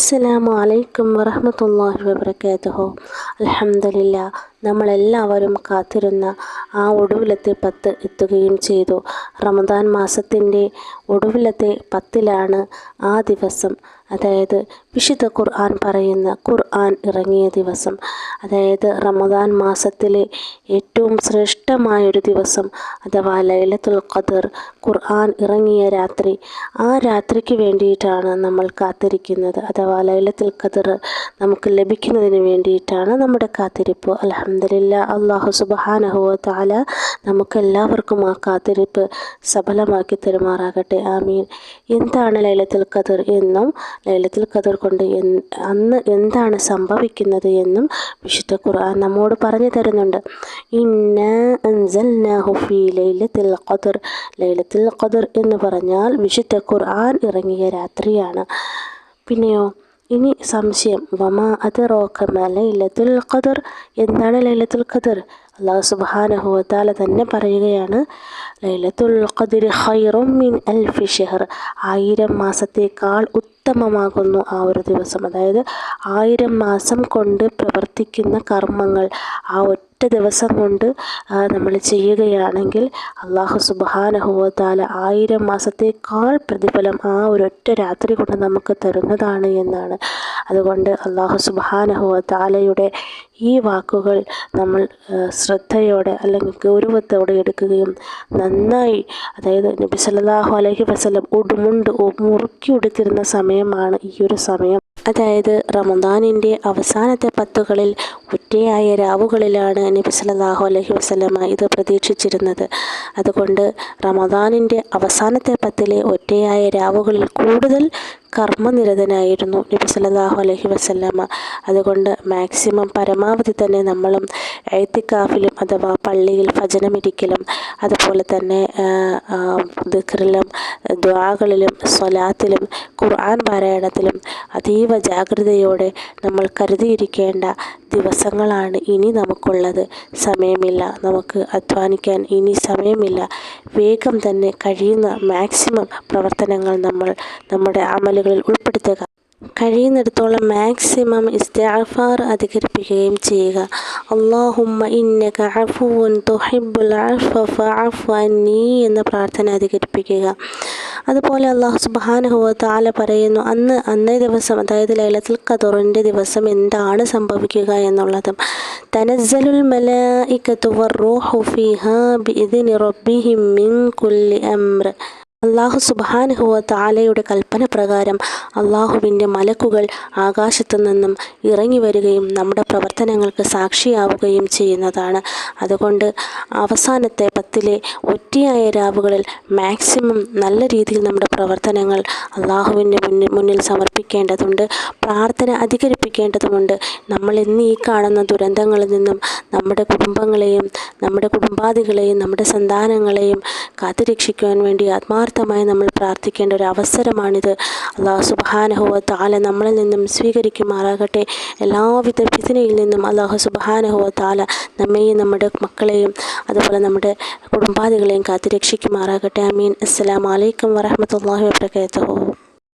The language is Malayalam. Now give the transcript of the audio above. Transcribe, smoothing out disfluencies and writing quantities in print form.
അസ്സലാമു അലൈക്കും വറഹ്മത്തുള്ളാഹി വബറകാതുഹു. അൽഹംദുലില്ലാ, നമ്മളെല്ലാവരും കാത്തിരുന്ന ആ ഒടുവിലത്തെ 10 എത്തുകയും ചെയ്തു. റമദാൻ മാസത്തിൻ്റെ ഒടുവിലത്തെ 10ലാണ് ആ ദിവസം, അതായത് വിശുദ്ധ ഖുർആൻ പറയുന്ന ഖുർആൻ ഇറങ്ങിയ ദിവസം, അതായത് റമദാൻ മാസത്തിലെ ഏറ്റവും ശ്രേഷ്ഠമായൊരു ദിവസം അഥവാ ലൈലത്തുൽ ഖദർ, ഖുർആൻ ഇറങ്ങിയ രാത്രി. ആ രാത്രിക്ക് വേണ്ടിയിട്ടാണ് നമ്മൾ കാത്തിരിക്കുന്നത്, അഥവാ ലൈലത്തുൽ ഖദർ നമുക്ക് ലഭിക്കുന്നതിന് വേണ്ടിയിട്ടാണ് നമ്മുടെ കാത്തിരിപ്പ്. അൽഹംദുലില്ലാ, അല്ലാഹു സുബ്ഹാനഹു വ തആല നമുക്കെല്ലാവർക്കും ആ കാത്തിരിപ്പ് സഫലമാക്കി തരുമാറാകട്ടെ. ആമീൻ. എന്താണ് ലൈലത്തുൽ ഖദർ എന്നും ലൈലത്തുൽ ഖദർ കൊണ്ട് അന്ന് എന്താണ് സംഭവിക്കുന്നത് എന്നും വിശുദ്ധ ഖുർആൻ നമ്മോട് പറഞ്ഞു തരുന്നുണ്ട്. ഇന്നാ അൻസൽനാഹു ഫീ ലൈലത്തുൽ ഖദർ. ലൈലത്തുൽ ഖദർ എന്ന് പറഞ്ഞാൽ വിശുദ്ധ ഖുർആൻ ഇറങ്ങിയ രാത്രിയാണ്. പിന്നെയോ, ഇനി സംശയം, വമാ അദ്റാക മാ ലൈലത്തുൽ ഖദർ, എന്താണ് ലൈലത്തുൽ ഖദർ? അല്ലാഹു സുബ്ഹാനഹു വ തആല തന്നെ പറയുകയാണ്, ലൈലത്തുൽ ഖദ്രി ഖൈറും മിൻ അൽഫി ഷഹർ. 1000 മാസത്തേക്കാൾ ഉത്തമമാകുന്നു ആ ഒരു ദിവസം. അതായത് 1000 മാസം കൊണ്ട് പ്രവർത്തിക്കുന്ന കർമ്മങ്ങൾ ആ ഒറ്റ ദിവസം കൊണ്ട് നമ്മൾ ചെയ്യുകയാണെങ്കിൽ അല്ലാഹു സുബ്ഹാനഹു വ തആല 1000 മാസത്തേക്കാൾ പ്രതിഫലം ആ ഒരൊറ്റ രാത്രി കൊണ്ട് നമുക്ക് തരുന്നതാണ് എന്നാണ്. അതുകൊണ്ട് അല്ലാഹു സുബ്ഹാനഹു വ തആലയുടെ ഈ വാക്കുകൾ നമ്മൾ ശ്രദ്ധയോടെ അല്ലെങ്കിൽ ഗൗരവത്തോടെ എടുക്കുകയും നന്നായി, അതായത് നബി സല്ലല്ലാഹു അലൈഹി വസല്ലം ഉടുമുണ്ട് മുറുക്കി ഉടുത്തിരുന്ന സമയമാണ് ഈ ഒരു സമയം. അതായത് റമദാനിൻ്റെ അവസാനത്തെ 10കളിൽ ഒറ്റയായ രാവുകളിലാണ് നബി സല്ലല്ലാഹു അലൈഹി വസല്ലമ ഇത് പ്രതീക്ഷിച്ചിരുന്നത്. അതുകൊണ്ട് റമദാനിൻ്റെ അവസാനത്തെ 10ലെ ഒറ്റയായ രാവുകളിൽ കൂടുതൽ കർമ്മനിരതനായിരുന്നു നബി സല്ലല്ലാഹു അലൈഹി വസല്ലമ. അതുകൊണ്ട് മാക്സിമം പരമാവധി തന്നെ നമ്മളും ഇഅ്തികാഫിലും അഥവാ പള്ളിയിൽ ഭജനമിരിക്കലും അതുപോലെ തന്നെ ദിക്റിലും ദുആകളിലും സ്വലാത്തിലും ഖുർആൻ പാരായണത്തിലും അതീവ ജാഗ്രതയോടെ നമ്മൾ കരുതിയിരിക്കേണ്ട ദിവസങ്ങളാണ് ഇനി നമുക്കുള്ളത്. സമയമില്ല, നമുക്ക് അധ്വാനിക്കാൻ ഇനി സമയമില്ല. വേഗം തന്നെ കഴിയുന്ന മാക്സിമം പ്രവർത്തനങ്ങൾ നമ്മൾ നമ്മുടെ അമലുകളിൽ ഉൾപ്പെടുത്തുക. കഴിയുന്നിടത്തോളം മാക്സിമം ഇസ്തിഗ്ഫാർ അധികരിപ്പിക്കുകയും ചെയ്യുക. അല്ലാഹുമ്മ ഇന്നക അഫുവുൻ തുഹിബ്ബുൽ അഫ്വ ഫഅഫു അന്നി എന്ന പ്രാർത്ഥന അധികരിപ്പിക്കുക. അതുപോലെ അല്ലാഹു സുബ്ഹാനഹു വ തആല പറയുന്നു, അന്നേ ദിവസം, അതായത് ലൈലത്തുൽ ഖദറിൻ്റെ ദിവസം എന്താണ് സംഭവിക്കുക എന്നുള്ളതും. തനസ്സലുൽ മലായികതു വറൂഹു ഫീഹാ ബിഇദ്നി റബ്ബിഹിം മിൻ കുല്ലി അംർ. അല്ലാഹു സുബ്ഹാനഹു വ തആലയുടെ കൽപ്പന പ്രകാരം അല്ലാഹുവിൻ്റെ മലക്കുകൾ ആകാശത്തു നിന്നും ഇറങ്ങി വരികയും നമ്മുടെ പ്രവർത്തനങ്ങൾക്ക് സാക്ഷിയാവുകയും ചെയ്യുന്നതാണ്. അതുകൊണ്ട് അവസാനത്തെ 10ലെ ഒറ്റയായ രാവുകളിൽ മാക്സിമം നല്ല രീതിയിൽ നമ്മുടെ പ്രവർത്തനങ്ങൾ അല്ലാഹുവിൻ്റെ മുന്നിൽ സമർപ്പിക്കേണ്ടതുണ്ട്. പ്രാർത്ഥന അധികരിപ്പിക്കേണ്ടതുമുണ്ട്. നമ്മൾ ഇന്ന് ഈ കാണുന്ന ദുരന്തങ്ങളിൽ നിന്നും നമ്മുടെ കുടുംബങ്ങളെയും നമ്മുടെ കുടുംബാദികളെയും നമ്മുടെ സന്താനങ്ങളെയും കാത്തുരക്ഷിക്കുവാൻ വേണ്ടി ആത്മാർത്ഥമായി നമ്മൾ പ്രാർത്ഥിക്കേണ്ട ഒരു അവസരമാണിത്. അല്ലാഹു സുബ്ഹാനഹു വ തആല നമ്മളിൽ നിന്നും സ്വീകരിക്കുമാറാകട്ടെ. എല്ലാവിധ ഫിത്നയിൽ നിന്നും അല്ലാഹു സുബ്ഹാനഹു വ തആല നമ്മെയും നമ്മുടെ മക്കളെയും അതുപോലെ നമ്മുടെ കുടുംബാദികളെയും കാത്തുരക്ഷിക്കുമാറാകട്ടെ. ആമീൻ. അസ്സലാമു അലൈക്കും വറഹ്മത്തുള്ളാഹി വബറകാതുഹു.